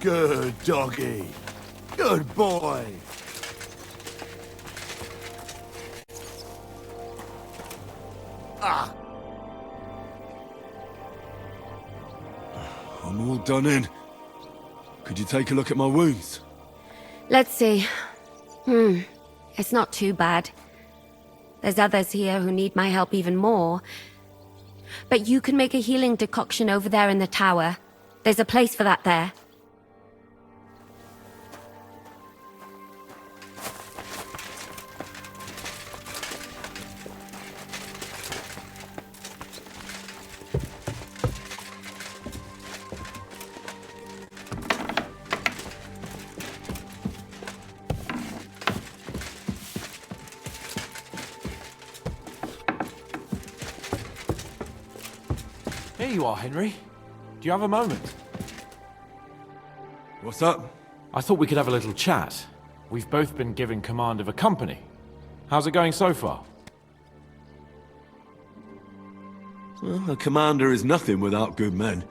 Good doggy. Good boy. Ah. I'm all done in. Could you take a look at my wounds? Let's see. It's not too bad. There's others here who need my help even more. But you can make a healing decoction over there in the tower. There's a place for that there. Here you are, Henry. Do you have a moment? What's up? I thought we could have a little chat. We've both been given command of a company. How's it going so far? Well, a commander is nothing without good men.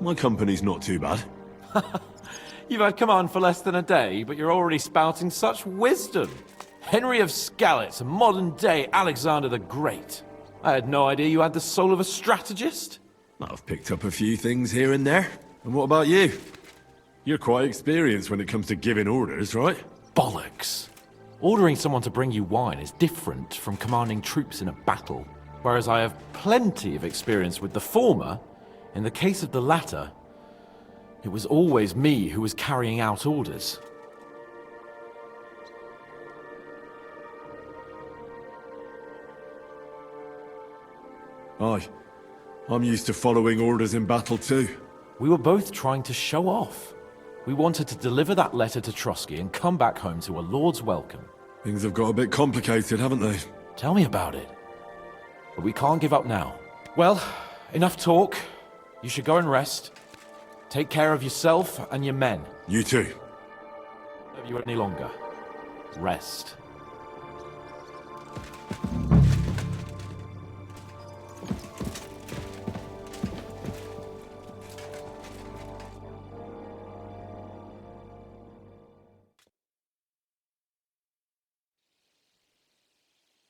My company's not too bad. You've had command for less than a day, but you're already spouting such wisdom. Henry of Skalitz, a modern-day Alexander the Great. I had no idea you had the soul of a strategist. I've picked up a few things here and there. And what about you? You're quite experienced when it comes to giving orders, right? Bollocks. Ordering someone to bring you wine is different from commanding troops in a battle. Whereas I have plenty of experience with the former, in the case of the latter, it was always me who was carrying out orders. Aye. I'm used to following orders in battle too. We were both trying to show off. We wanted to deliver that letter to Trotsky and come back home to a lord's welcome. Things have got a bit complicated, haven't they? Tell me about it. But we can't give up now. Well, enough talk. You should go and rest. Take care of yourself and your men. You too. Don't have you any longer. Rest.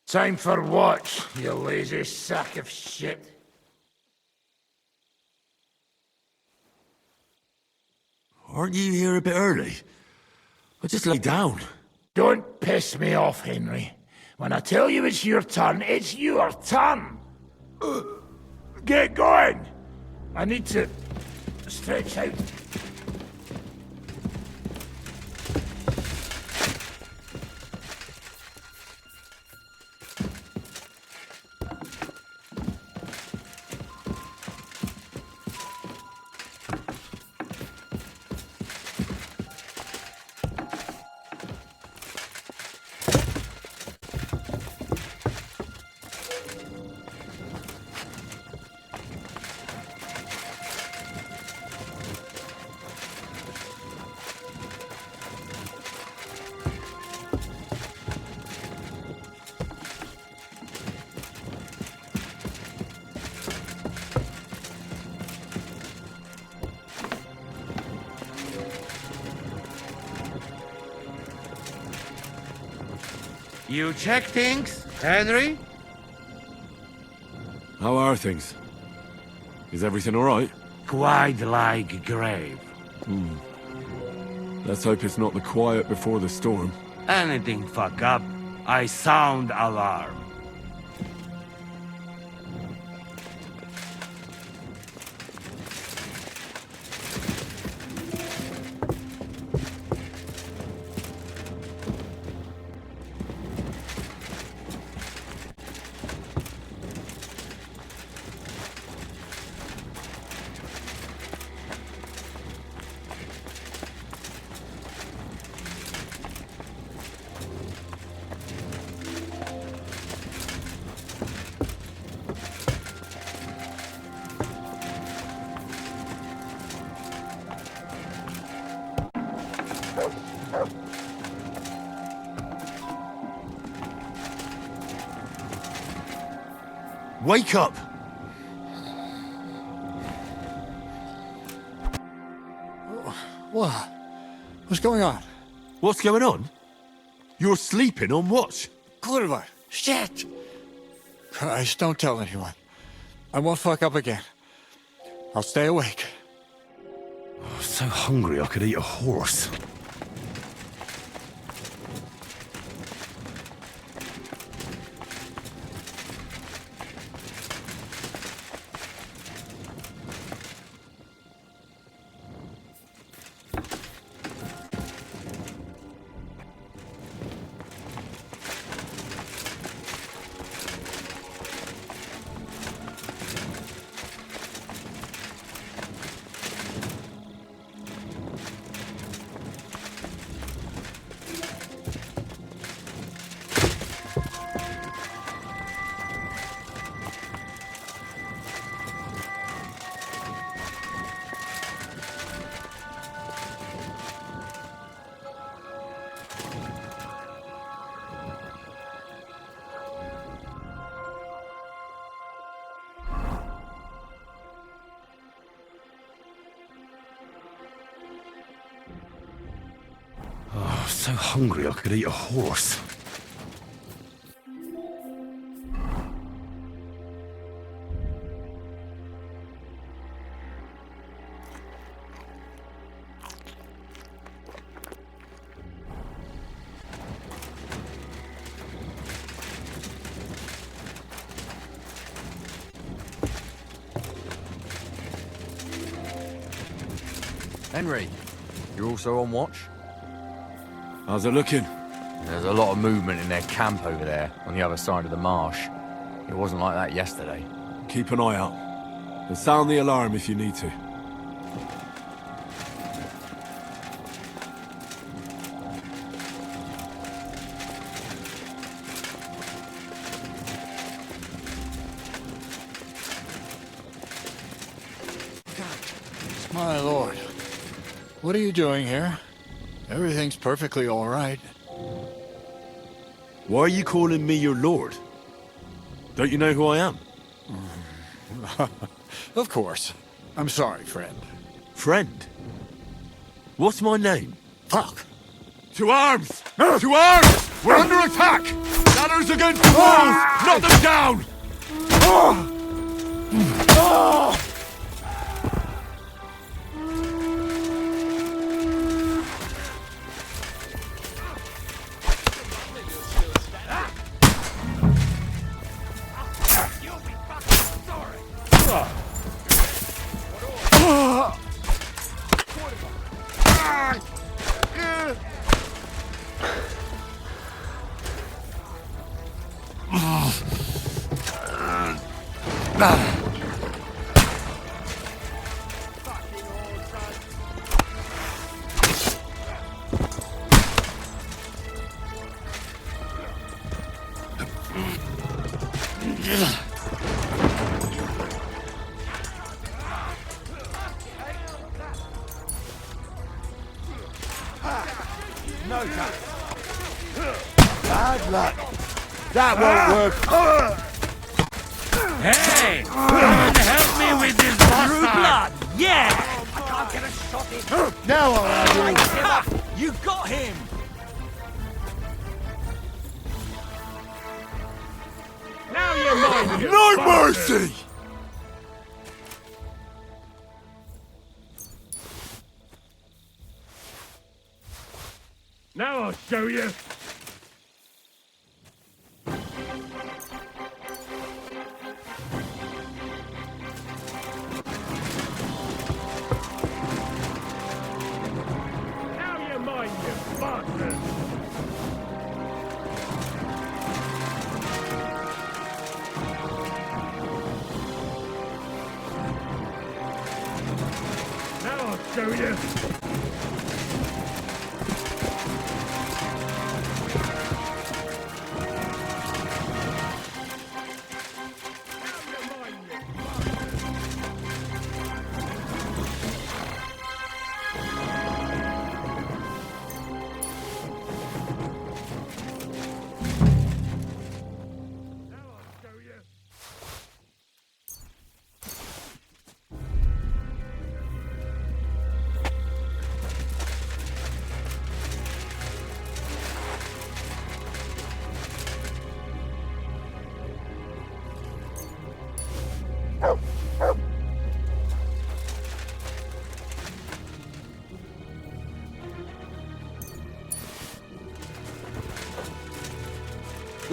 Time for what, you lazy sack of shit? Aren't you here a bit early? I just lay down. Don't piss me off, Henry. When I tell you it's your turn, it's your turn! Get going! I need to stretch out. You check things, Henry? How are things? Is everything alright? Quite like grave. Let's hope it's not the quiet before the storm. Anything fuck up, I sound alarm. Wake up! What? What's going on? What's going on? You're sleeping on watch. Kurva! Shit! Christ, don't tell anyone. I won't fuck up again. I'll stay awake. I'm so hungry I could eat a horse. I'm so hungry I could eat a horse. Henry, you're also on watch? How's it looking? There's a lot of movement in their camp over there, on the other side of the marsh. It wasn't like that yesterday. Keep an eye out. And sound the alarm if you need to. My lord. What are you doing here? Everything's perfectly all right. Why are you calling me your lord? Don't you know who I am? Of course. I'm sorry, friend. Friend? What's my name? Fuck! To arms! To arms! We're under attack! Ladders against the walls! Knock them down! Bad luck. That won't work. Hey! Come and help me with this bastard! Yeah! Now I'll have you. You got him! Now you're mine! No mercy! Now I'll show you! Now you're mine, you bastard! Now I'll show you!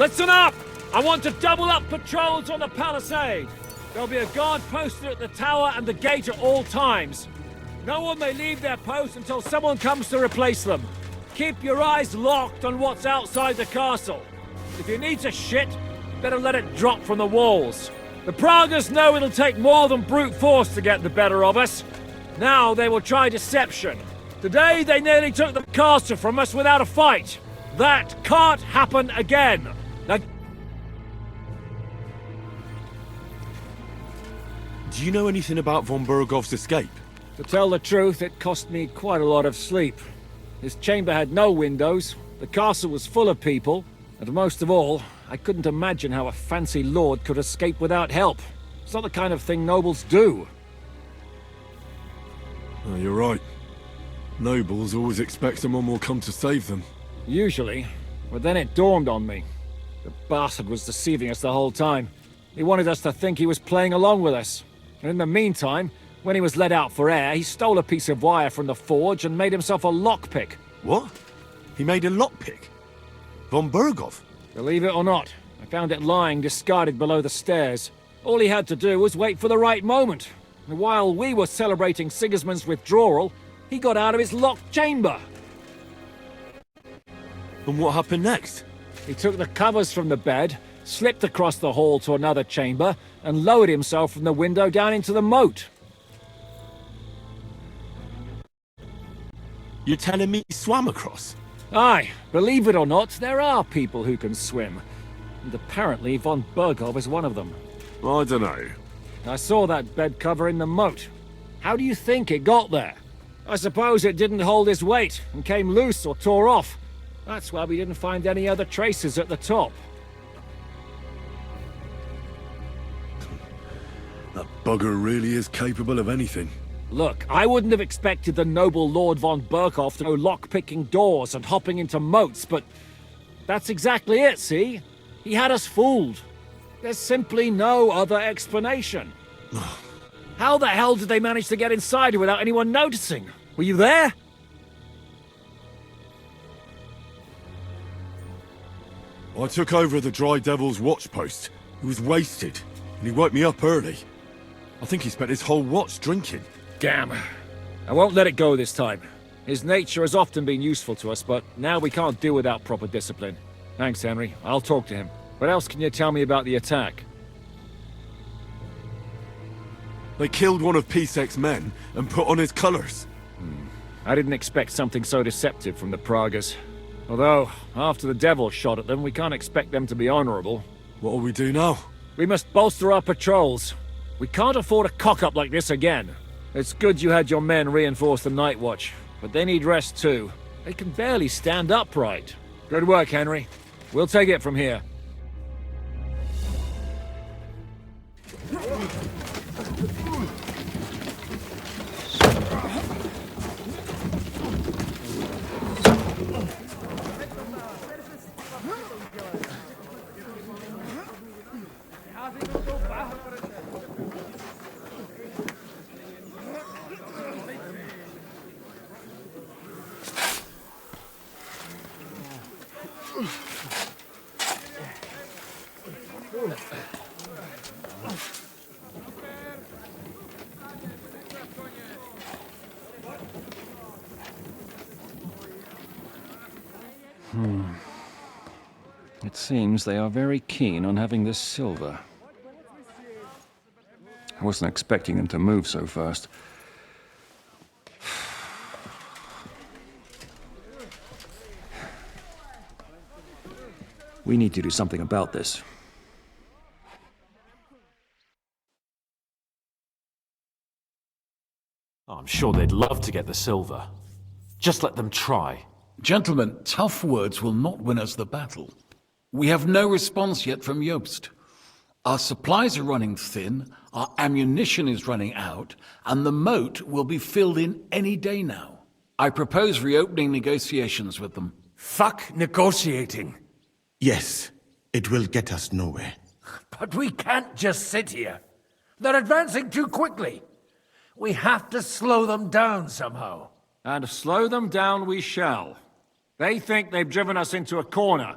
Listen up! I want to double up patrols on the palisade. There'll be a guard posted at the tower and the gate at all times. No one may leave their post until someone comes to replace them. Keep your eyes locked on what's outside the castle. If you need to shit, better let it drop from the walls. The Pragas know it'll take more than brute force to get the better of us. Now they will try deception. Today they nearly took the castle from us without a fight. That can't happen again. Now, Do you know anything about von Burgov's escape? to tell the truth, it cost me quite a lot of sleep. His chamber had no windows, the castle was full of people, and most of all, I couldn't imagine how a fancy lord could escape without help. It's not the kind of thing nobles do. Oh, you're right. Nobles always expect someone will come to save them. Usually, but then it dawned on me. The bastard was deceiving us the whole time. He wanted us to think he was playing along with us. And in the meantime, when he was let out for air, he stole a piece of wire from the forge and made himself a lockpick. What? He made a lockpick? Von Burgov? Believe it or not, I found it lying discarded below the stairs. All he had to do was wait for the right moment. And while we were celebrating Sigismund's withdrawal, he got out of his locked chamber. And what happened next? He took the covers from the bed, slipped across the hall to another chamber, and lowered himself from the window down into the moat. You're telling me he swam across? Aye, believe it or not, there are people who can swim. And apparently von Burgov is one of them. I don't know. I saw that bed cover in the moat. How do you think it got there? I suppose it didn't hold his weight and came loose or tore off. That's why we didn't find any other traces at the top. That bugger really is capable of anything. Look, I wouldn't have expected the noble Lord von Burkhoff to go lock-picking doors and hopping into moats, but that's exactly it, see? He had us fooled. There's simply no other explanation. How the hell did they manage to get inside without anyone noticing? Were you there? I took over the Dry Devil's watch post. He was wasted, and he woke me up early. I think he spent his whole watch drinking. Damn. I won't let it go this time. His nature has often been useful to us, but now we can't do without proper discipline. Thanks, Henry. I'll talk to him. What else can you tell me about the attack? They killed one of Pisek's men and put on his colours. I didn't expect something so deceptive from the Pragas. Although, after the devil shot at them, we can't expect them to be honorable. What'll we do now? We must bolster our patrols. We can't afford a cock-up like this again. It's good you had your men reinforce the night watch, but they need rest too. They can barely stand upright. Good work, Henry. We'll take it from here. It seems they are very keen on having this silver. I wasn't expecting them to move so fast. We need to do something about this. I'm sure they'd love to get the silver. Just let them try. Gentlemen, tough words will not win us the battle. We have no response yet from Jobst. Our supplies are running thin, our ammunition is running out, and the moat will be filled in any day now. I propose reopening negotiations with them. Fuck negotiating. Yes, it will get us nowhere. But we can't just sit here. They're advancing too quickly. We have to slow them down somehow. And slow them down we shall. They think they've driven us into a corner.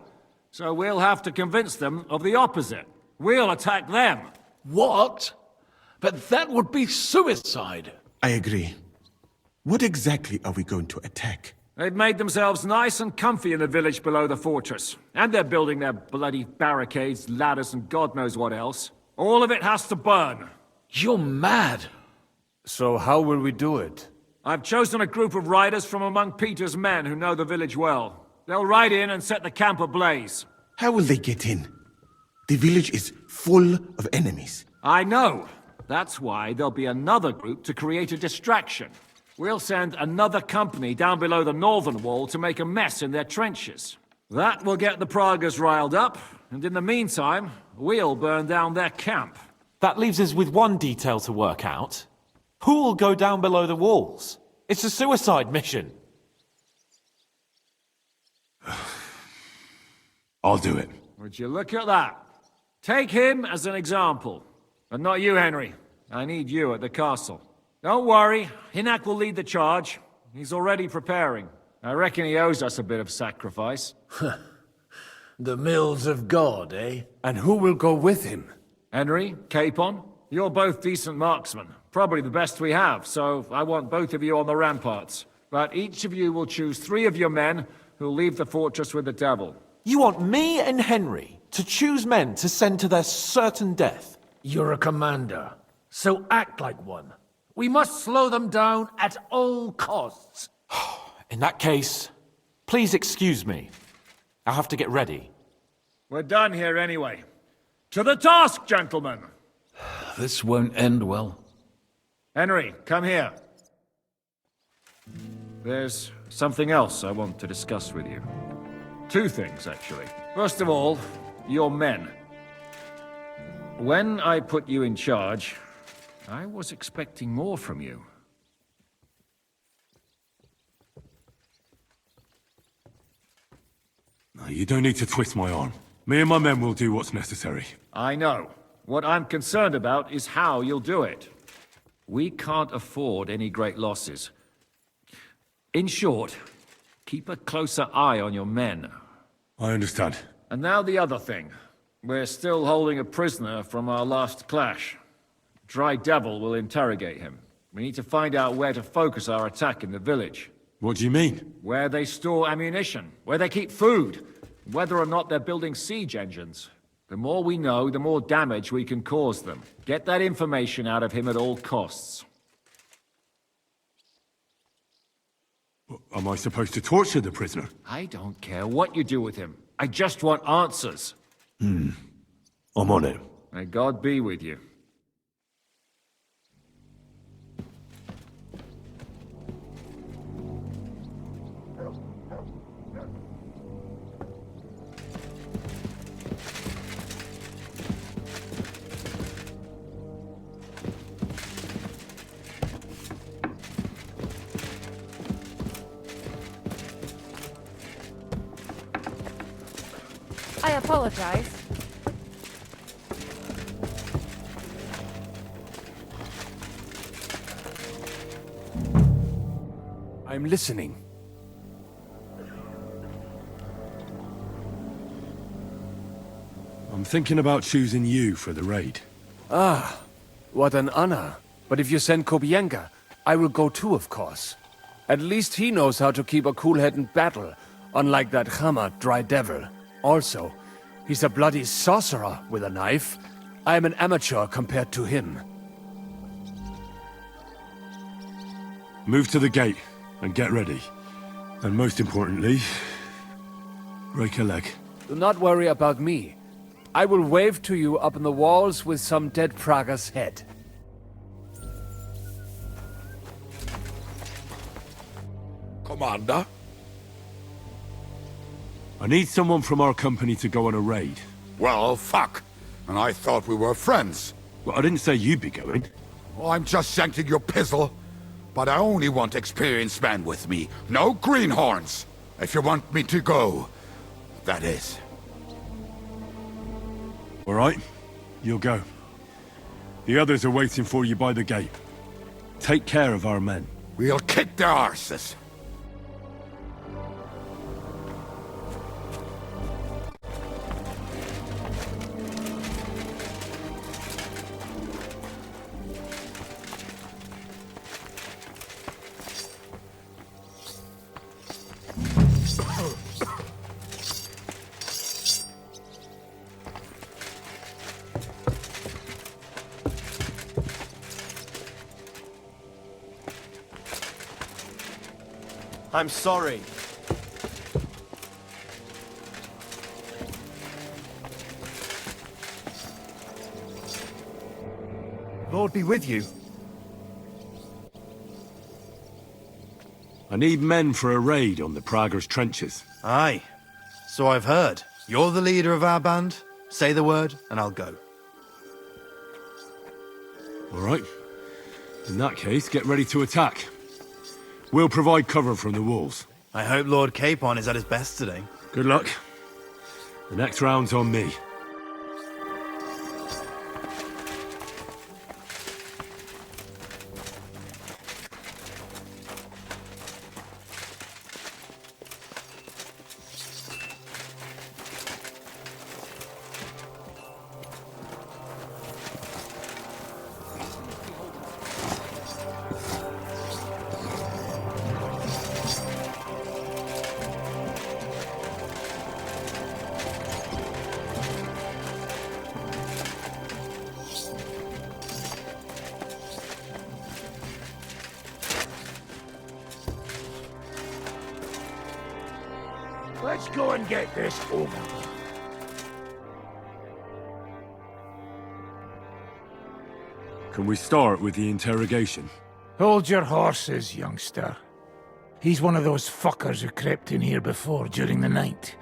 So we'll have to convince them of the opposite. We'll attack them. What? But that would be suicide. I agree. What exactly are we going to attack? They've made themselves nice and comfy in the village below the fortress. And they're building their bloody barricades, ladders, and God knows what else. All of it has to burn. You're mad. So how will we do it? I've chosen a group of riders from among Peter's men who know the village well. They'll ride in and set the camp ablaze. How will they get in? The village is full of enemies. I know. That's why there'll be another group to create a distraction. We'll send another company down below the northern wall to make a mess in their trenches. That will get the Pragas riled up, and in the meantime, we'll burn down their camp. That leaves us with one detail to work out. Who will go down below the walls? It's a suicide mission. I'll do it. Would you look at that? Take him as an example. But not you, Henry. I need you at the castle. Don't worry, Hinak will lead the charge. He's already preparing. I reckon he owes us a bit of sacrifice. The mills of God, eh? And who will go with him? Henry, Capon, you're both decent marksmen. Probably the best we have, so I want both of you on the ramparts. But each of you will choose 3 of your men who'll leave the fortress with the devil. You want me and Henry to choose men to send to their certain death? You're a commander, so act like one. We must slow them down at all costs. In that case, please excuse me. I'll have to get ready. We're done here anyway. To the task, gentlemen! This won't end well. Henry, come here. There's something else I want to discuss with you. 2 things, actually. First of all, your men. When I put you in charge, I was expecting more from you. No, you don't need to twist my arm. Me and my men will do what's necessary. I know. What I'm concerned about is how you'll do it. We can't afford any great losses. In short, keep a closer eye on your men. I understand. And now the other thing. We're still holding a prisoner from our last clash. Dry Devil will interrogate him. We need to find out where to focus our attack in the village. What do you mean? Where they store ammunition, where they keep food, whether or not they're building siege engines. The more we know, the more damage we can cause them. Get that information out of him at all costs. Am I supposed to torture the prisoner? I don't care what you do with him. I just want answers. I'm on it. May God be with you. I apologize. I'm listening. I'm thinking about choosing you for the raid. Ah, what an honor. But if you send Kobienka, I will go too, of course. At least he knows how to keep a cool head in battle, unlike that Hammer Dry Devil. Also, he's a bloody sorcerer with a knife. I am an amateur compared to him. Move to the gate and get ready. And most importantly, break a leg. Do not worry about me. I will wave to you up in the walls with some dead Praga's head. Commander? I need someone from our company to go on a raid. Well, fuck. And I thought we were friends. Well, I didn't say you'd be going. Oh, I'm just shanking your pizzle. But I only want experienced men with me. No greenhorns. If you want me to go, that is. All right, you'll go. The others are waiting for you by the gate. Take care of our men. We'll kick their arses. I'm sorry. Lord be with you. I need men for a raid on the Prager's trenches. Aye. So I've heard. You're the leader of our band. Say the word, and I'll go. All right. In that case, get ready to attack. We'll provide cover from the walls. I hope Lord Capon is at his best today. Good luck. The next round's on me. Let's go and get this over with. Can we start with the interrogation? Hold your horses, youngster. He's one of those fuckers who crept in here before during the night.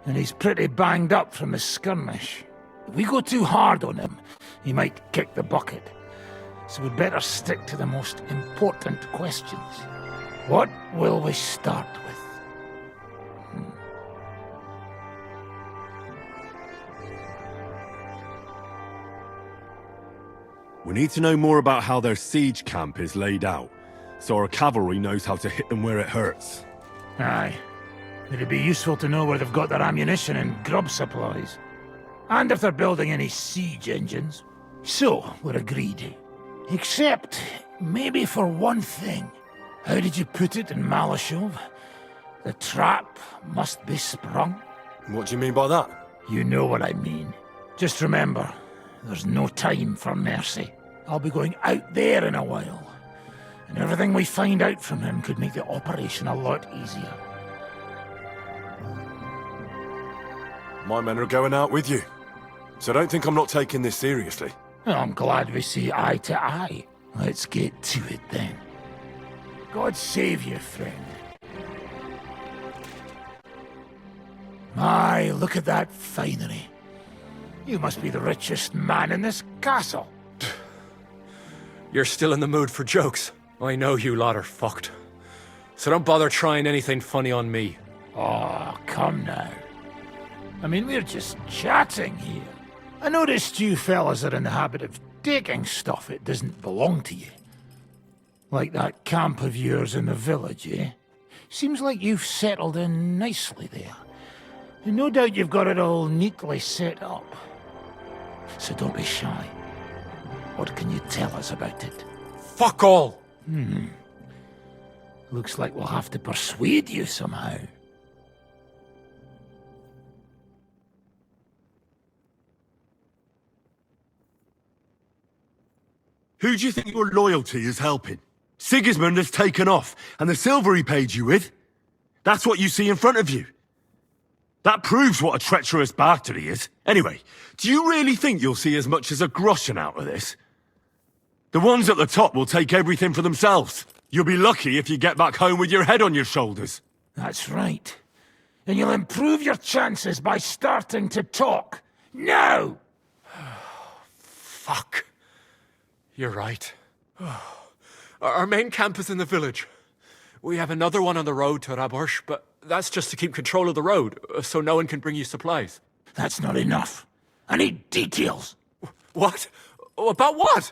And he's pretty banged up from the skirmish. If we go too hard on him, he might kick the bucket. So we'd better stick to the most important questions. What will we start with? We need to know more about how their siege camp is laid out, so our cavalry knows how to hit them where it hurts. Aye. It'd be useful to know where they've got their ammunition and grub supplies. And if they're building any siege engines. So, we're agreed. Except, maybe for one thing. How did you put it in Malashov? The trap must be sprung. What do you mean by that? You know what I mean. Just remember, there's no time for mercy. I'll be going out there in a while. And everything we find out from him could make the operation a lot easier. My men are going out with you, so don't think I'm not taking this seriously. Well, I'm glad we see eye to eye. Let's get to it then. God save you, friend. My, look at that finery. You must be the richest man in this castle. You're still in the mood for jokes. I know you lot are fucked. So don't bother trying anything funny on me. Oh, come now. I mean, we're just chatting here. I noticed you fellas are in the habit of taking stuff that doesn't belong to you. Like that camp of yours in the village, eh? Seems like you've settled in nicely there. And no doubt you've got it all neatly set up. So don't be shy. What can you tell us about it? Fuck all! Looks like we'll have to persuade you somehow. Who do you think your loyalty is helping? Sigismund has taken off, and the silver he paid you with? That's what you see in front of you. That proves what a treacherous bastard he is. Anyway, do you really think you'll see as much as a groschen out of this? The ones at the top will take everything for themselves. You'll be lucky if you get back home with your head on your shoulders. That's right. And you'll improve your chances by starting to talk. Now! Fuck. You're right. Our main camp is in the village. We have another one on the road to Raborsh, but that's just to keep control of the road, so no one can bring you supplies. That's not enough. I need details. What? About what?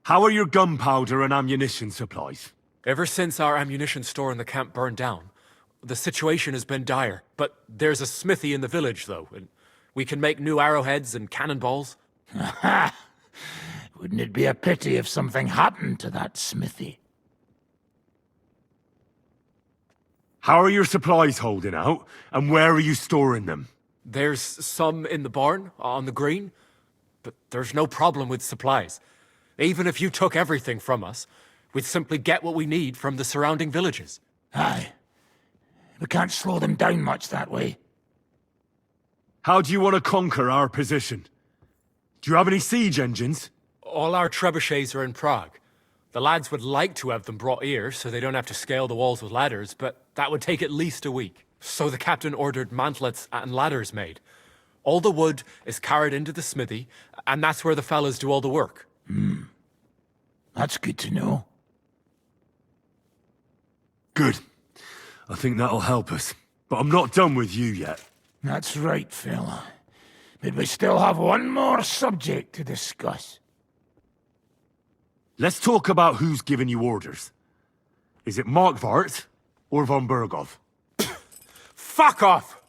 How are your gunpowder and ammunition supplies? Ever since our ammunition store in the camp burned down, the situation has been dire. But there's a smithy in the village, though, and we can make new arrowheads and cannonballs. Wouldn't it be a pity if something happened to that smithy? How are your supplies holding out, and where are you storing them? There's some in the barn, on the green, but there's no problem with supplies. Even if you took everything from us, we'd simply get what we need from the surrounding villages. Aye. We can't slow them down much that way. How do you want to conquer our position? Do you have any siege engines? All our trebuchets are in Prague. The lads would like to have them brought here so they don't have to scale the walls with ladders, but that would take at least a week. So the captain ordered mantlets and ladders made. All the wood is carried into the smithy, and that's where the fellas do all the work. That's good to know. Good. I think that'll help us. But I'm not done with you yet. That's right, fella. But we still have one more subject to discuss. Let's talk about who's giving you orders. Is it Markvart or von Bergov? Fuck off!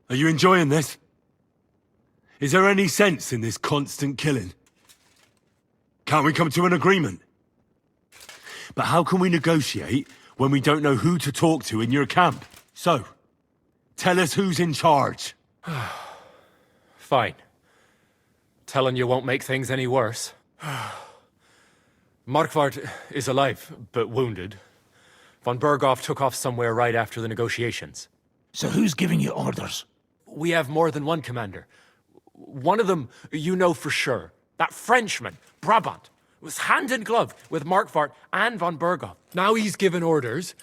Are you enjoying this? Is there any sense in this constant killing? Can't we come to an agreement? But how can we negotiate when we don't know who to talk to in your camp? So, tell us who's in charge. Fine. Telling you won't make things any worse. Markvart is alive, but wounded. Von Berghoff took off somewhere right after the negotiations. So who's giving you orders? We have more than one commander. One of them you know for sure. That Frenchman, Brabant, was hand in glove with Markvart and von Berghoff. Now he's given orders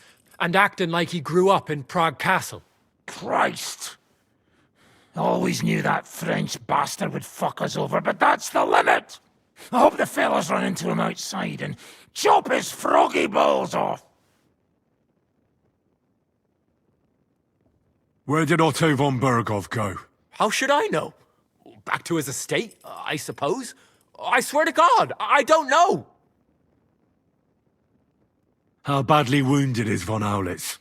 and acting like he grew up in Prague Castle. Christ! Always knew that French bastard would fuck us over, but that's the limit! I hope the fellas run into him outside and chop his froggy balls off! Where did Otto von Berghoff go? How should I know? Back to his estate, I suppose? I swear to God, I don't know! How badly wounded is von Aulitz?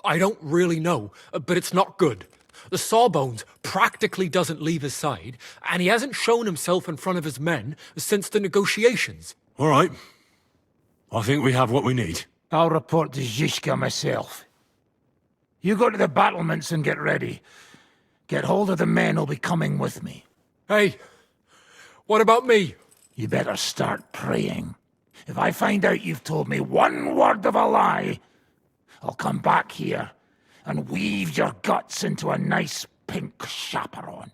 I don't really know, but it's not good. The sawbones practically doesn't leave his side, and he hasn't shown himself in front of his men since the negotiations. All right. I think we have what we need. I'll report to Zhishka myself. You go to the battlements and get ready. Get hold of the men who'll be coming with me. Hey, what about me? You better start praying. If I find out you've told me one word of a lie, I'll come back here and weave your guts into a nice pink chaperon.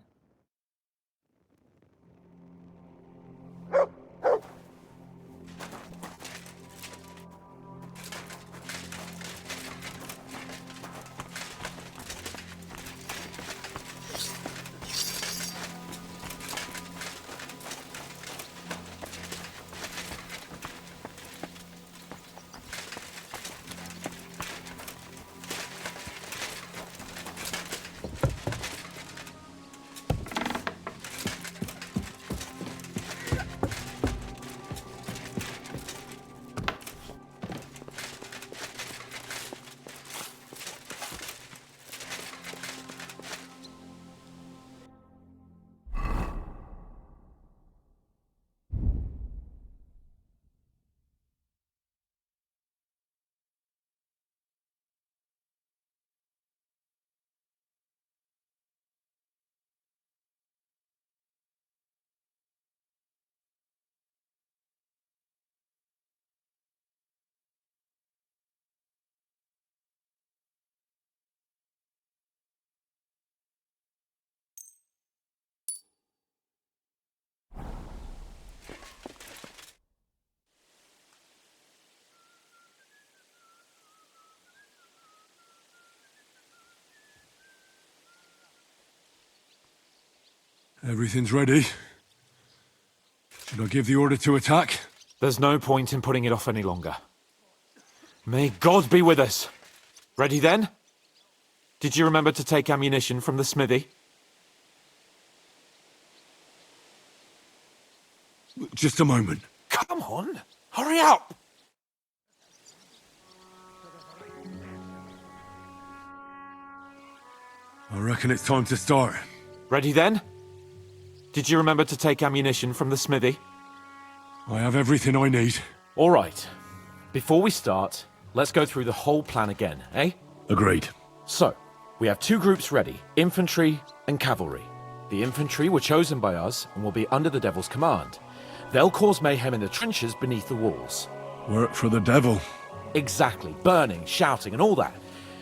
Everything's ready. Should I give the order to attack? There's no point in putting it off any longer. May God be with us. Ready then? Did you remember to take ammunition from the smithy? Just a moment. Come on, hurry up! I reckon it's time to start. Ready then? Did you remember to take ammunition from the smithy? I have everything I need. All right. Before we start, let's go through the whole plan again, eh? Agreed. So, we have 2 groups ready, infantry and cavalry. The infantry were chosen by us and will be under the Devil's command. They'll cause mayhem in the trenches beneath the walls. Work for the devil. Exactly, burning, shouting and all that.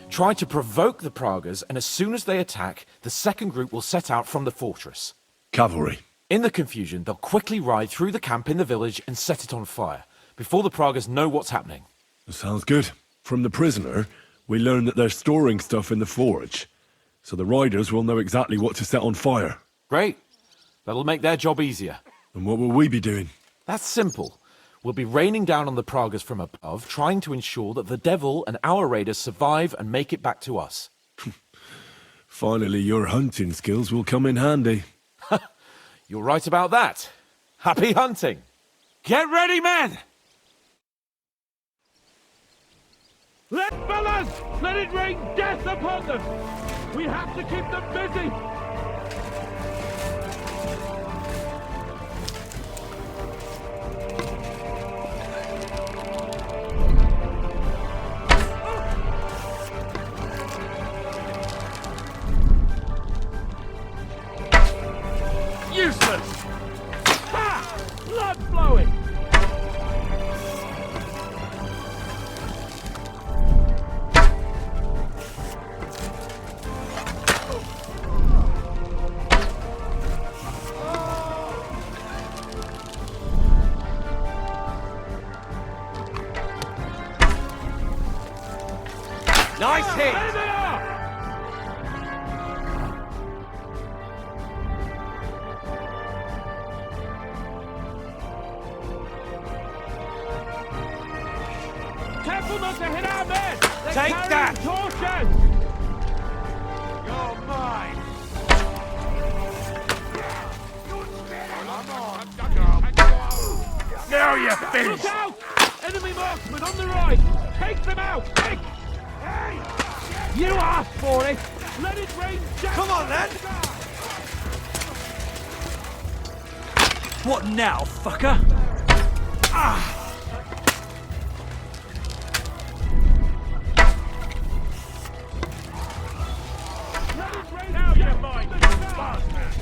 Try to provoke the Pragas, and as soon as they attack, the second group will set out from the fortress. Cavalry. In the confusion, they'll quickly ride through the camp in the village and set it on fire, before the Pragas know what's happening. Sounds good. From the prisoner, we learned that they're storing stuff in the forge, so the riders will know exactly what to set on fire. Great. That'll make their job easier. And what will we be doing? That's simple. We'll be raining down on the Pragas from above, trying to ensure that the Devil and our raiders survive and make it back to us. Finally, your hunting skills will come in handy. You're right about that. Happy hunting! Get ready, men! Fellas! Let it rain death upon them! We have to keep them busy! Useless! Ha! Blood flowing! Nice hit! There they are! Careful not to hit our men! They're Take carrying that! torches! You're mine! Now you're finished! Look out! Enemy marksmen on the right! Take them out! Quick! Hey! You asked for it! Let it rain down! Come on, then! What now, fucker? Ah! Let it rain now, you're mine, you bastard!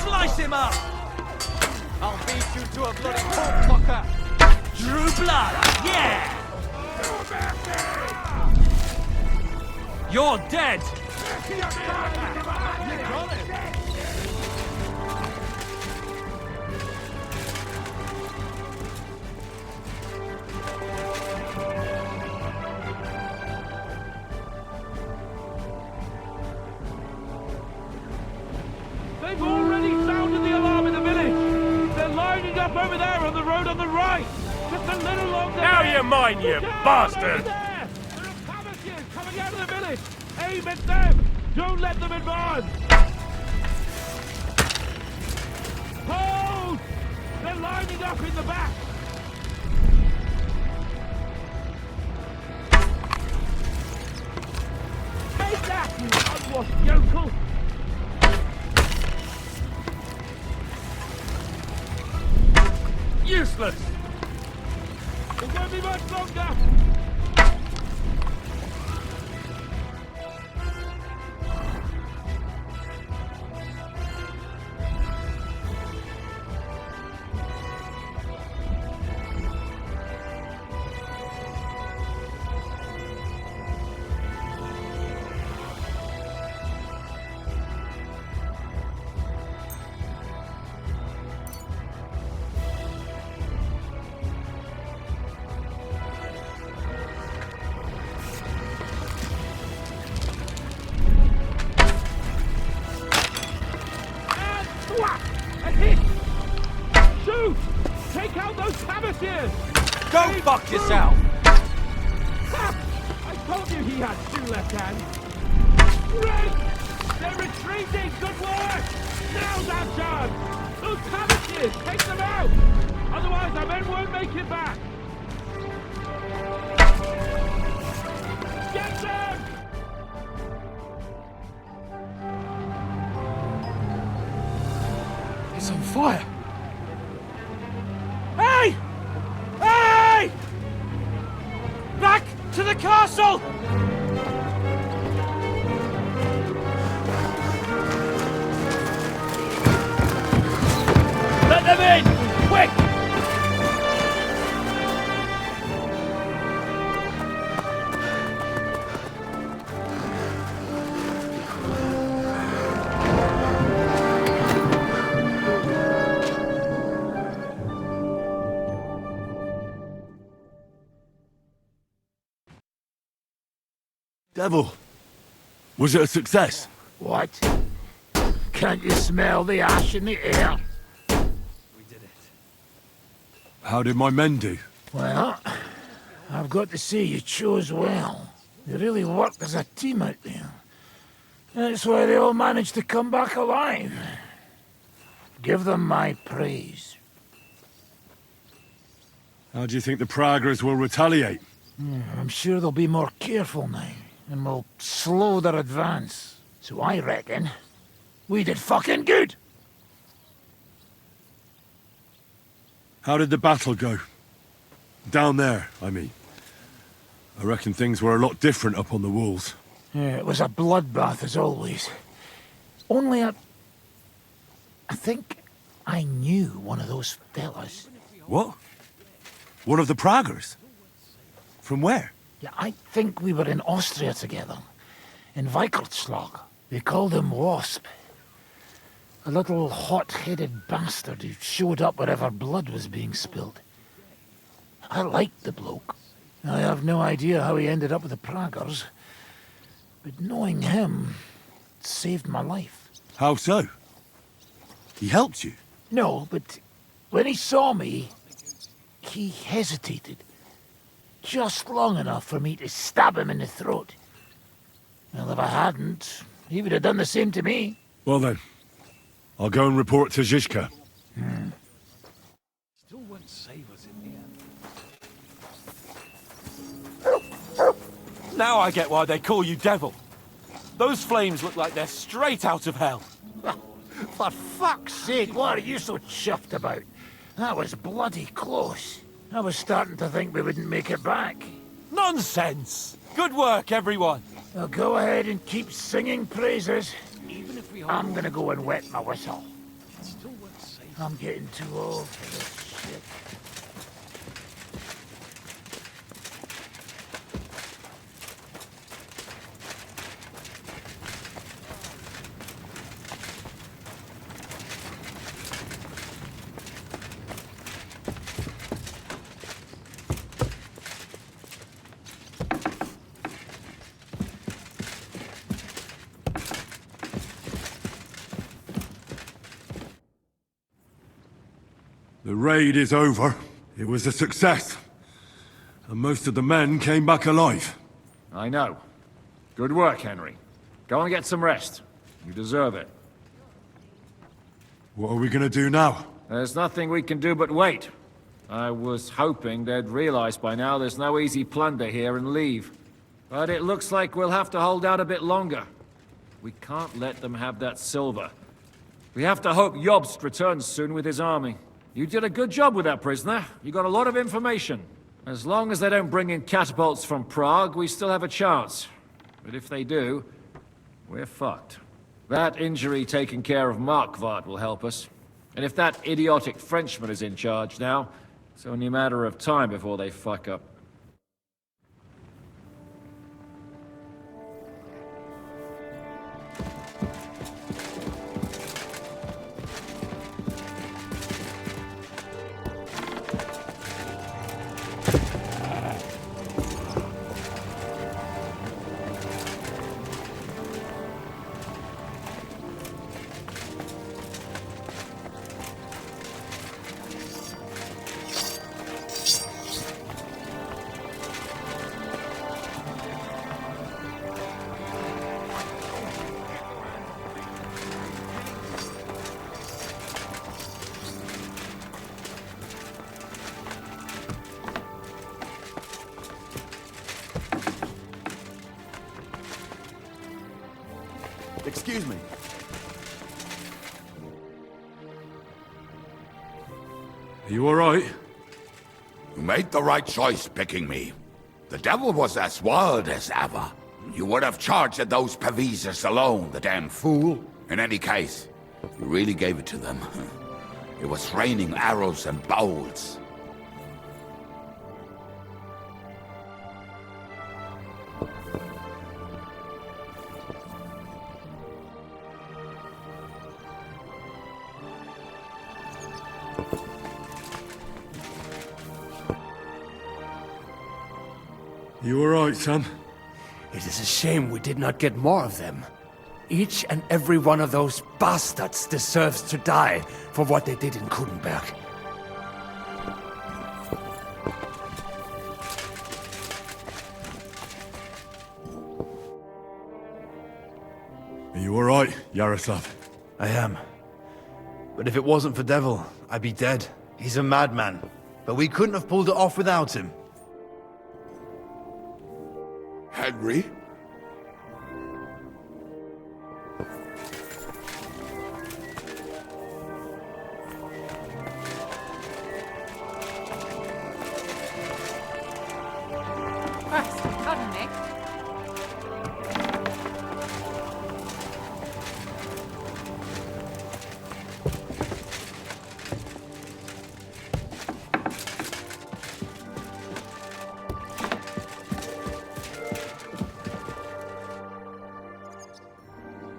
Slice him up! I'll beat you to a bloody cork fucker! Drew blood, yeah! You're dead! They've already sounded the alarm in the village! They're lining up over there on the road on the right! Just a little longer! Now you're mine, you bastard! There are Cabbages coming out of the village! Aim at them! Don't let them advance! Hold! They're lining up in the back! Take that, you unwashed yokel! Useless! It won't be much longer! A hit! Shoot! Take out those cabbages! Go fuck yourself! Ha! I told you he had 2 left hands! Great! They're retreating! Good work! Now's our chance! Those cabbages! Take them out! Otherwise our men won't make it back! fire. Hey! Hey! Back to the castle! Let them in! Quick! Devil, was it a success? What? Can't you smell the ash in the air? How did my men do? Well, I've got to say you chose well. You really worked as a team out there. That's why they all managed to come back alive. Give them my praise. How do you think the Praggers will retaliate? I'm sure they'll be more careful now, and will slow their advance. So I reckon we did fucking good! How did the battle go? Down there, I mean. I reckon things were a lot different up on the walls. Yeah, it was a bloodbath as always. Only I think I knew one of those fellas. What? One of the Praggers? From where? Yeah, I think we were in Austria together. In Weikertslag. They called him Wasp. A little hot-headed bastard who showed up wherever blood was being spilled. I liked the bloke. I have no idea how he ended up with the Praggers. But knowing him saved my life. How so? He helped you? No, but when he saw me, he hesitated. Just long enough for me to stab him in the throat. Well, if I hadn't, he would have done the same to me. Well then, I'll go and report to Zizka. Still won't save us in the end. Now I get why they call you Devil. Those flames look like they're straight out of hell. For fuck's sake, what are you so chuffed about? That was bloody close. I was starting to think we wouldn't make it back. Nonsense! Good work, everyone. Well, go ahead and keep singing praises. Even if I'm gonna go and wet my whistle. I'm getting too old for this shit. The raid is over. It was a success. And most of the men came back alive. I know. Good work, Henry. Go and get some rest. You deserve it. What are we gonna do now? There's nothing we can do but wait. I was hoping they'd realize by now there's no easy plunder here and leave. But it looks like we'll have to hold out a bit longer. We can't let them have that silver. We have to hope Jobst returns soon with his army. You did a good job with that prisoner. You got a lot of information. As long as they don't bring in catapults from Prague, we still have a chance. But if they do, we're fucked. That injury taking care of Markvart will help us. And if that idiotic Frenchman is in charge now, it's only a matter of time before they fuck up. Excuse me. Are you alright? You made the right choice picking me. The devil was as wild as ever. You would have charged at those Pavisers alone, the damn fool. In any case, you really gave it to them. It was raining arrows and bolts. You alright, son? It is a shame we did not get more of them. Each and every one of those bastards deserves to die for what they did in Kudenberg. Are you alright, Yaroslav? I am. But if it wasn't for Devil, I'd be dead. He's a madman. But we couldn't have pulled it off without him. Henry? Pardon me.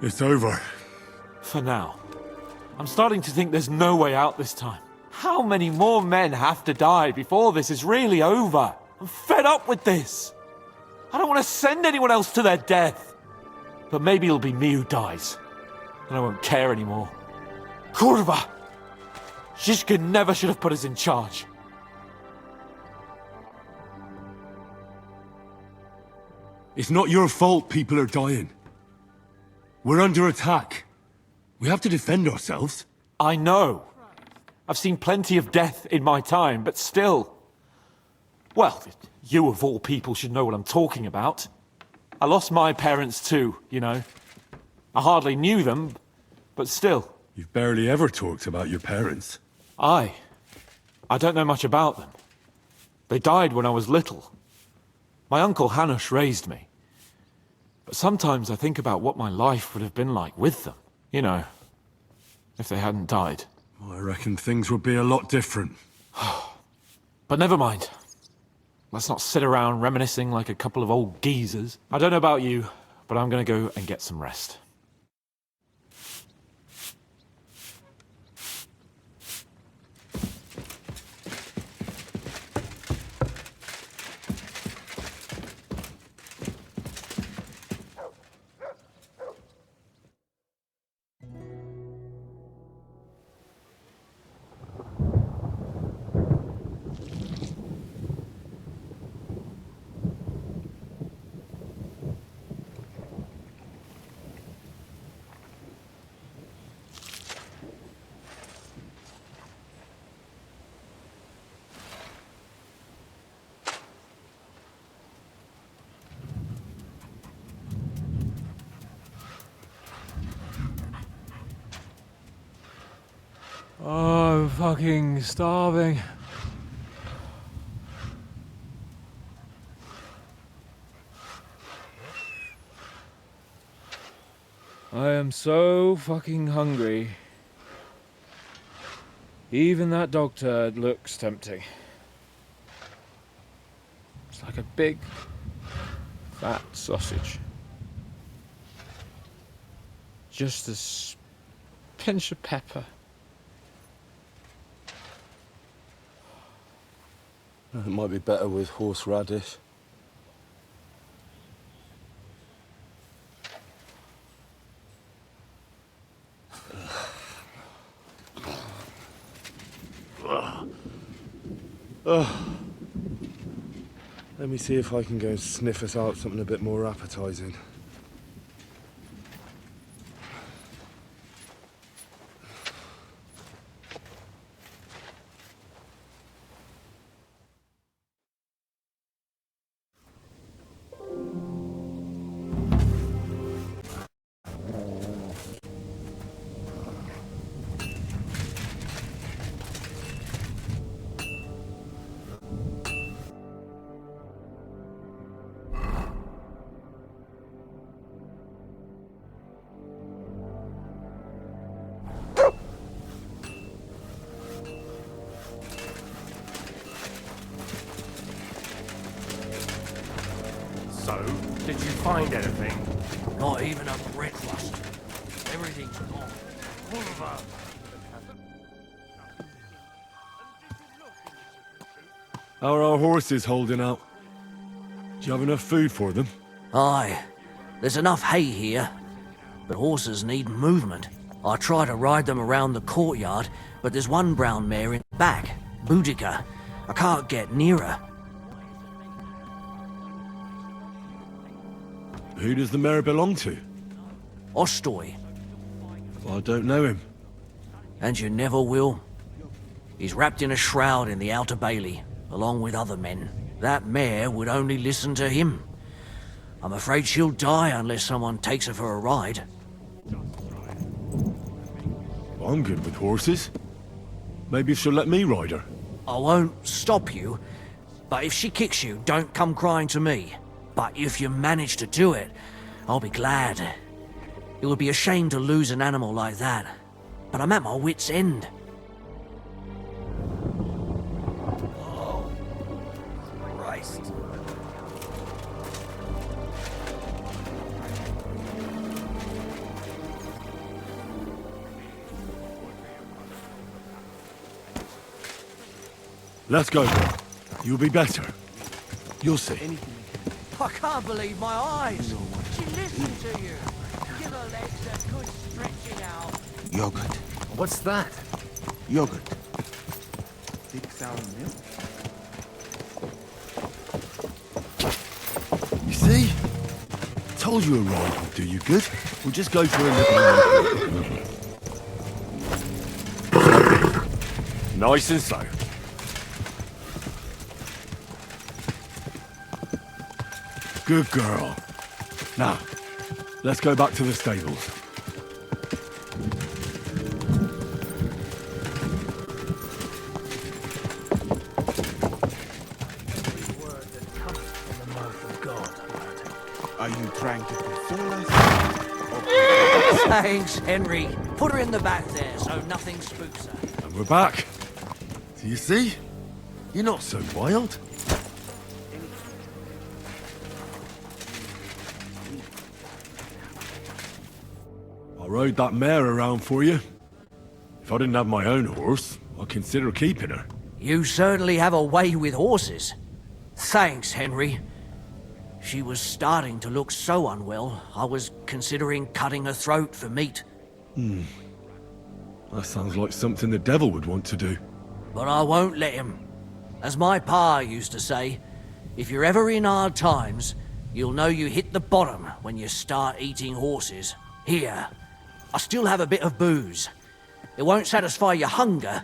It's over. For now. I'm starting to think there's no way out this time. How many more men have to die before this is really over? I'm fed up with this. I don't want to send anyone else to their death. But maybe it'll be me who dies. And I won't care anymore. Kurva! Zizka never should have put us in charge. It's not your fault people are dying. We're under attack. We have to defend ourselves. I know. I've seen plenty of death in my time, but still. Well, you of all people should know what I'm talking about. I lost my parents too, you know. I hardly knew them, but still. You've barely ever talked about your parents. I don't know much about them. They died when I was little. My uncle Hanush raised me. But sometimes I think about what my life would have been like with them. You know, if they hadn't died. I reckon things would be a lot different. But never mind. Let's not sit around reminiscing like a couple of old geezers. I don't know about you, but I'm gonna go and get some rest. Oh, I'm fucking starving. I am so fucking hungry. Even that dog turd looks tempting. It's like a big, fat sausage. Just a pinch of pepper. It might be better with horseradish. Let me see if I can go and sniff us out something a bit more appetizing. Did you find anything? Not even a breakfast. Everything's gone. All of us. How are our horses holding out? Do you have enough food for them? Aye. There's enough hay here, but horses need movement. I try to ride them around the courtyard, but there's one brown mare in the back, Boudica. I can't get near her. Who does the mare belong to? Ostoy. I don't know him. And you never will. He's wrapped in a shroud in the Outer Bailey, along with other men. That mare would only listen to him. I'm afraid she'll die unless someone takes her for a ride. I'm good with horses. Maybe she'll let me ride her. I won't stop you, but if she kicks you, don't come crying to me. But if you manage to do it, I'll be glad. It would be a shame to lose an animal like that, but I'm at my wit's end. Oh, Christ. Let's go. You'll be better. You'll see. I can't believe my eyes. She listened to you. Give her legs a good stretching out. Yogurt. What's that? Yogurt. Thick sour milk. You see? Told you a ride would do you good. We'll just go for a little... Nice and slow. Good girl. Now, let's go back to the stables. Are you trying to console us? Thanks, Henry. Put her in the back there so nothing spooks her. And we're back. Do you see? You're not so wild. I rode that mare around for you. If I didn't have my own horse, I'd consider keeping her. You certainly have a way with horses. Thanks, Henry. She was starting to look so unwell, I was considering cutting her throat for meat. That sounds like something the devil would want to do. But I won't let him. As my pa used to say, if you're ever in hard times, you'll know you hit the bottom when you start eating horses. Here, I still have a bit of booze. It won't satisfy your hunger,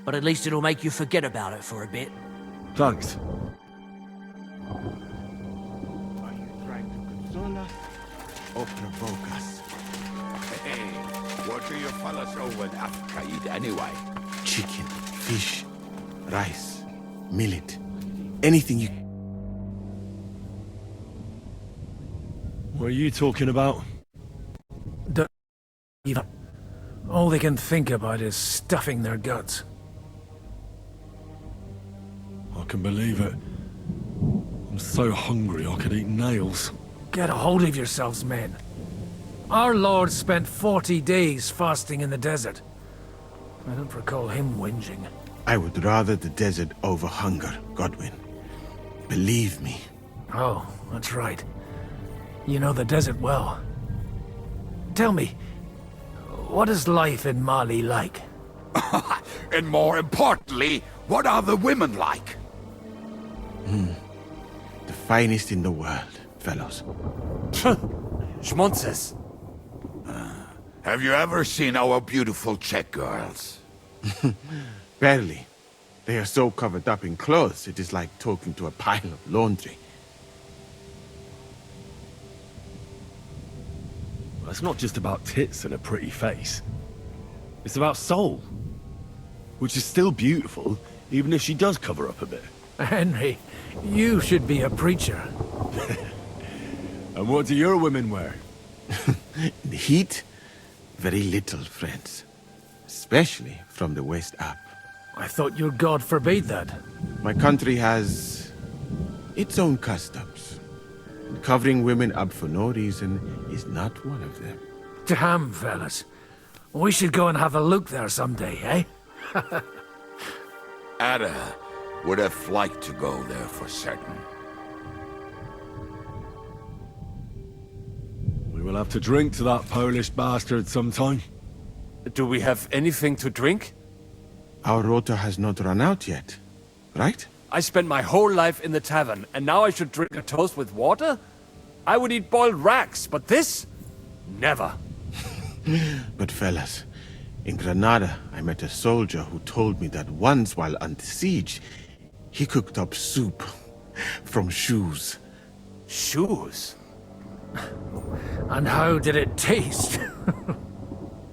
but at least it'll make you forget about it for a bit. Thanks. Are you trying to console us or provoke us? Hey, what do you fellas over in Africa eat anyway? Chicken, fish, rice, millet, anything you... What are you talking about? Even. All they can think about is stuffing their guts. I can believe it. I'm so hungry I could eat nails. Get a hold of yourselves, men. Our Lord spent 40 days fasting in the desert. I don't recall him whinging. I would rather the desert over hunger, Godwin. Believe me. Oh, that's right. You know the desert well. Tell me, what is life in Mali like? And more importantly, what are the women like? The finest in the world, fellows. Schmonzes. Have you ever seen our beautiful Czech girls? Barely. They are so covered up in clothes, it is like talking to a pile of laundry. It's not just about tits and a pretty face. It's about soul. Which is still beautiful, even if she does cover up a bit. Henry, you should be a preacher. And what do your women wear? In the heat, very little, friends. Especially from the west up. I thought your god forbade that. My country has its own customs. Covering women up for no reason is not one of them. Damn, fellas. We should go and have a look there someday, eh? Ada would have liked to go there for certain. We will have to drink to that Polish bastard sometime. Do we have anything to drink? Our rota has not run out yet, right? I spent my whole life in the tavern, and now I should drink a toast with water? I would eat boiled rats, but this? Never. But fellas, in Granada, I met a soldier who told me that once while under siege, he cooked up soup from shoes. Shoes? And how did it taste?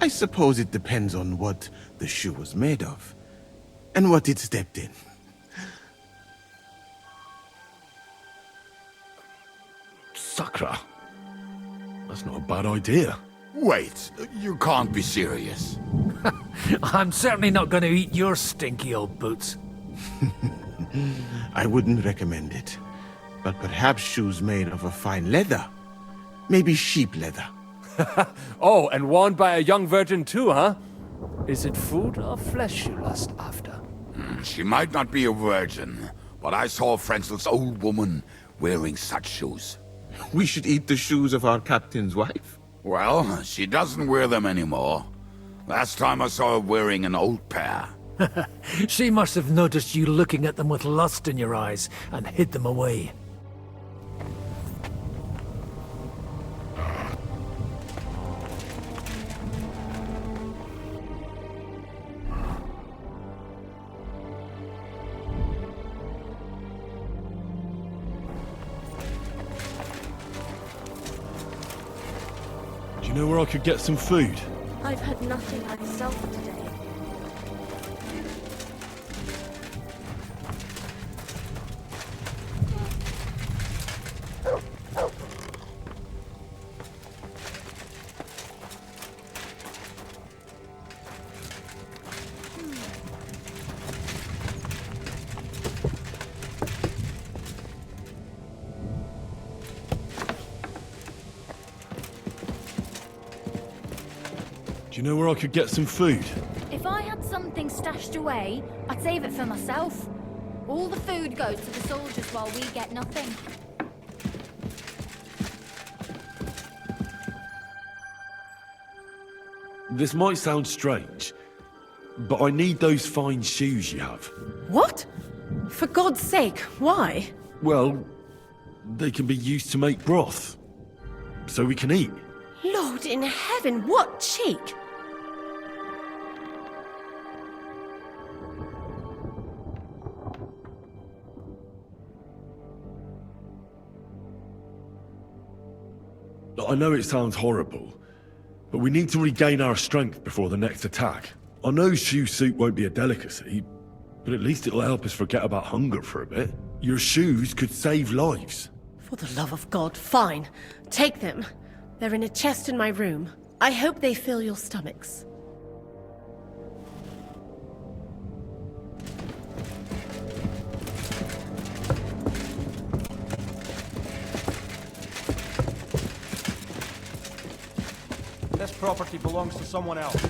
I suppose it depends on what the shoe was made of, and what it stepped in. Sakra. That's not a bad idea. Wait, you can't be serious. I'm certainly not going to eat your stinky old boots. I wouldn't recommend it, but perhaps shoes made of a fine leather. Maybe sheep leather. Oh, and worn by a young virgin too, huh? Is it food or flesh you lust after? She might not be a virgin, but I saw Frenzel's old woman wearing such shoes. We should eat the shoes of our captain's wife. Well, she doesn't wear them anymore. Last time I saw her wearing an old pair. She must have noticed you looking at them with lust in your eyes and hid them away. Do you know where I could get some food? I've had nothing myself today. Do you know where I could get some food? If I had something stashed away, I'd save it for myself. All the food goes to the soldiers while we get nothing. This might sound strange, but I need those fine shoes you have. What? For God's sake, why? Well, they can be used to make broth, so we can eat. Lord in heaven, what cheek! I know it sounds horrible, but we need to regain our strength before the next attack. I know shoe soup won't be a delicacy, but at least it'll help us forget about hunger for a bit. Your shoes could save lives. For the love of God, fine. Take them. They're in a chest in my room. I hope they fill your stomachs. This property belongs to someone else.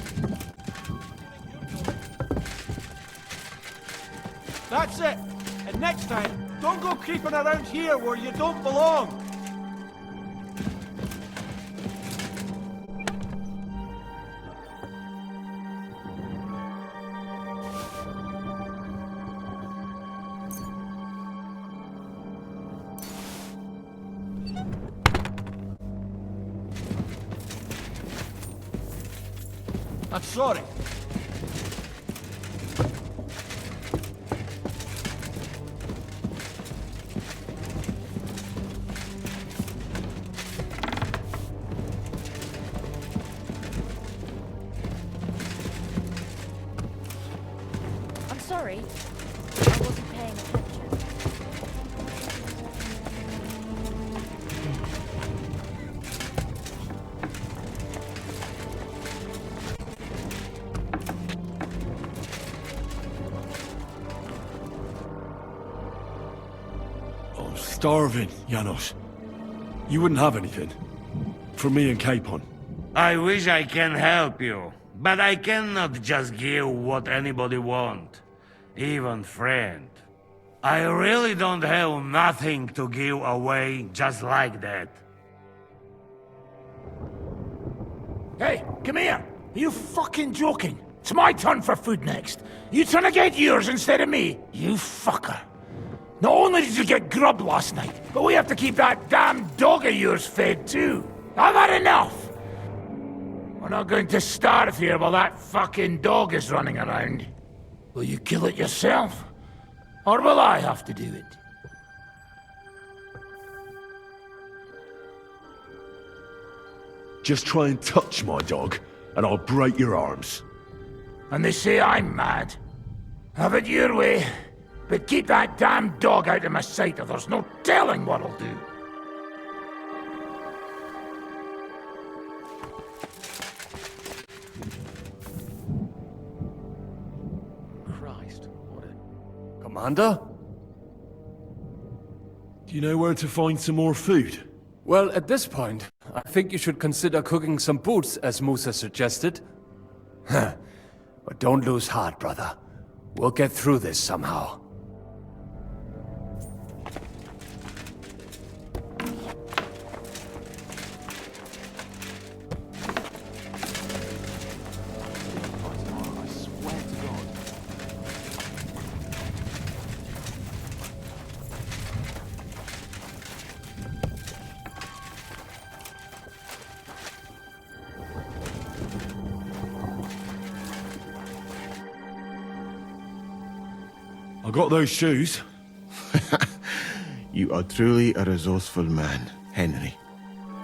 That's it! And next time, don't go creeping around here where you don't belong! I'm sorry. I'm sorry. I wasn't paying attention. I'm starving, Janos. You wouldn't have anything? For me and Capon? I wish I can help you, but I cannot just give what anybody want, even friend. I really don't have nothing to give away just like that. Hey, come here! Are you fucking joking? It's my turn for food next. You trying to get yours instead of me? You fucker. Not only did you get grub last night, but we have to keep that damn dog of yours fed too. I've had enough! We're not going to starve here while that fucking dog is running around. Will you kill it yourself? Or will I have to do it? Just try and touch my dog, and I'll break your arms. And they say I'm mad. Have it your way, but keep that damn dog out of my sight or there's no telling what I'll do. Christ, what a... Commander? Do you know where to find some more food? Well, at this point, I think you should consider cooking some boots, as Musa suggested. Huh. But don't lose heart, brother. We'll get through this somehow. I got those shoes. You are truly a resourceful man, Henry.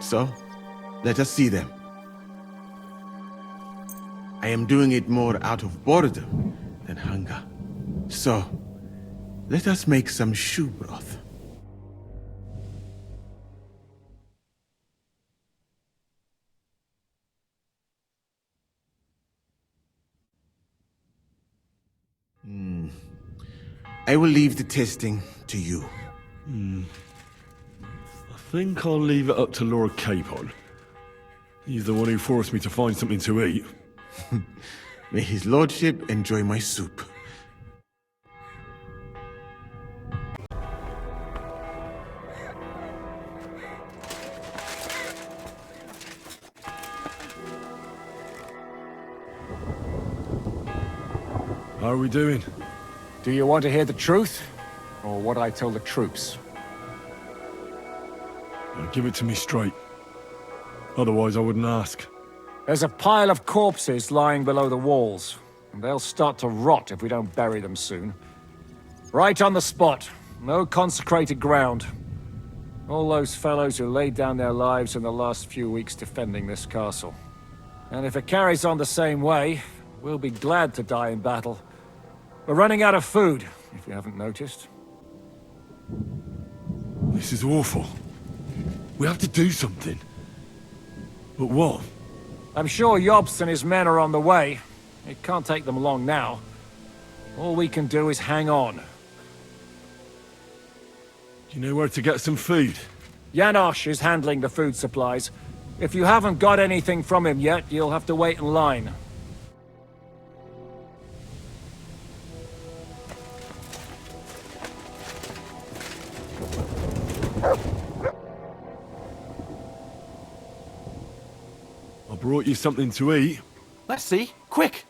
So, let us see them. I am doing it more out of boredom than hunger. So, let us make some shoe broth. I will leave the testing to you. I think I'll leave it up to Lord Capon. He's the one who forced me to find something to eat. May his lordship enjoy my soup. How are we doing? Do you want to hear the truth? Or what I tell the troops? Give it to me straight. Otherwise I wouldn't ask. There's a pile of corpses lying below the walls. And they'll start to rot if we don't bury them soon. Right on the spot. No consecrated ground. All those fellows who laid down their lives in the last few weeks defending this castle. And if it carries on the same way, we'll be glad to die in battle. We're running out of food, if you haven't noticed. This is awful. We have to do something. But what? I'm sure Yobst and his men are on the way. It can't take them long now. All we can do is hang on. Do you know where to get some food? Janosch is handling the food supplies. If you haven't got anything from him yet, you'll have to wait in line. I brought you something to eat. Let's see. Quick!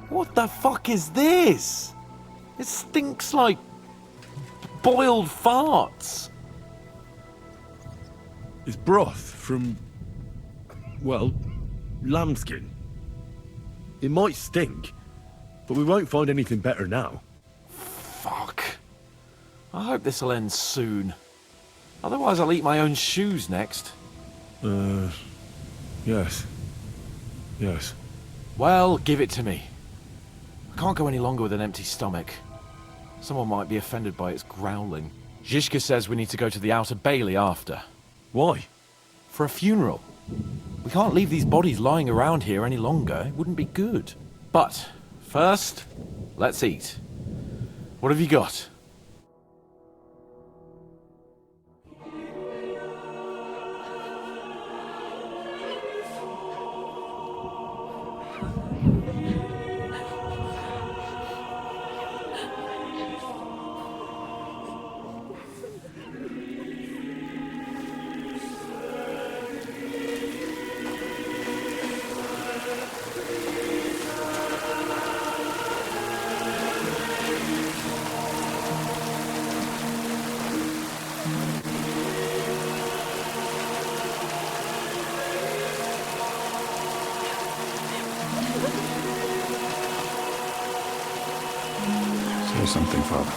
What the fuck is this? It stinks like boiled farts. It's broth from, well, lambskin. It might stink, but we won't find anything better now. Fuck. I hope this'll end soon. Otherwise I'll eat my own shoes next. Yes. Yes. Well, give it to me. I can't go any longer with an empty stomach. Someone might be offended by its growling. Zizka says we need to go to the Outer Bailey after. Why? For a funeral. We can't leave these bodies lying around here any longer. It wouldn't be good. But, first, let's eat. What have you got? something, Father.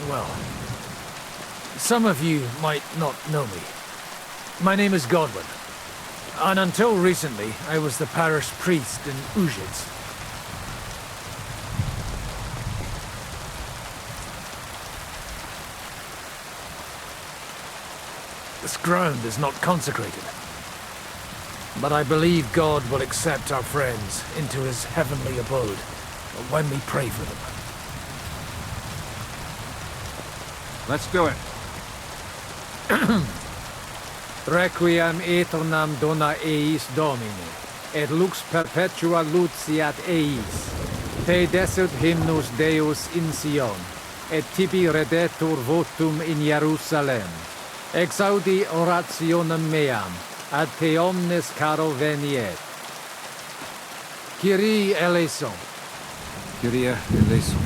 Well, some of you might not know me. My name is Godwin, and until recently, I was the parish priest in Besieged. This ground is not consecrated, but I believe God will accept our friends into his heavenly abode when we pray for them. Let's do it. Requiem aeternam dona eis Domine, et lux perpetua luceat eis. Te desert hymnus Deus in Sion, et tibi redetur votum in Jerusalem. Exaudi orationem meam, ad te omnes caro veniet. Kyrie eleison. Kyrie eleison.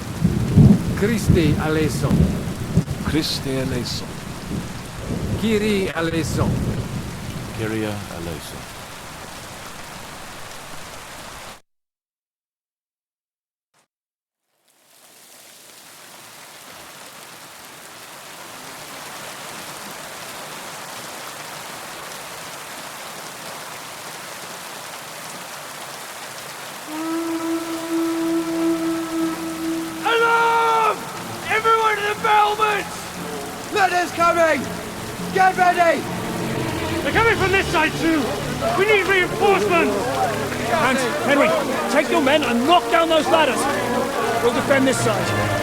Christe eleison. Christe eleison. Kyrie eleison. Kyrie eleison. Alarm! Everyone to the battlements! Letters coming! Get ready! They're coming from this side too! We need reinforcements! Hans, Henry, take your men and knock down those ladders. We'll defend this side.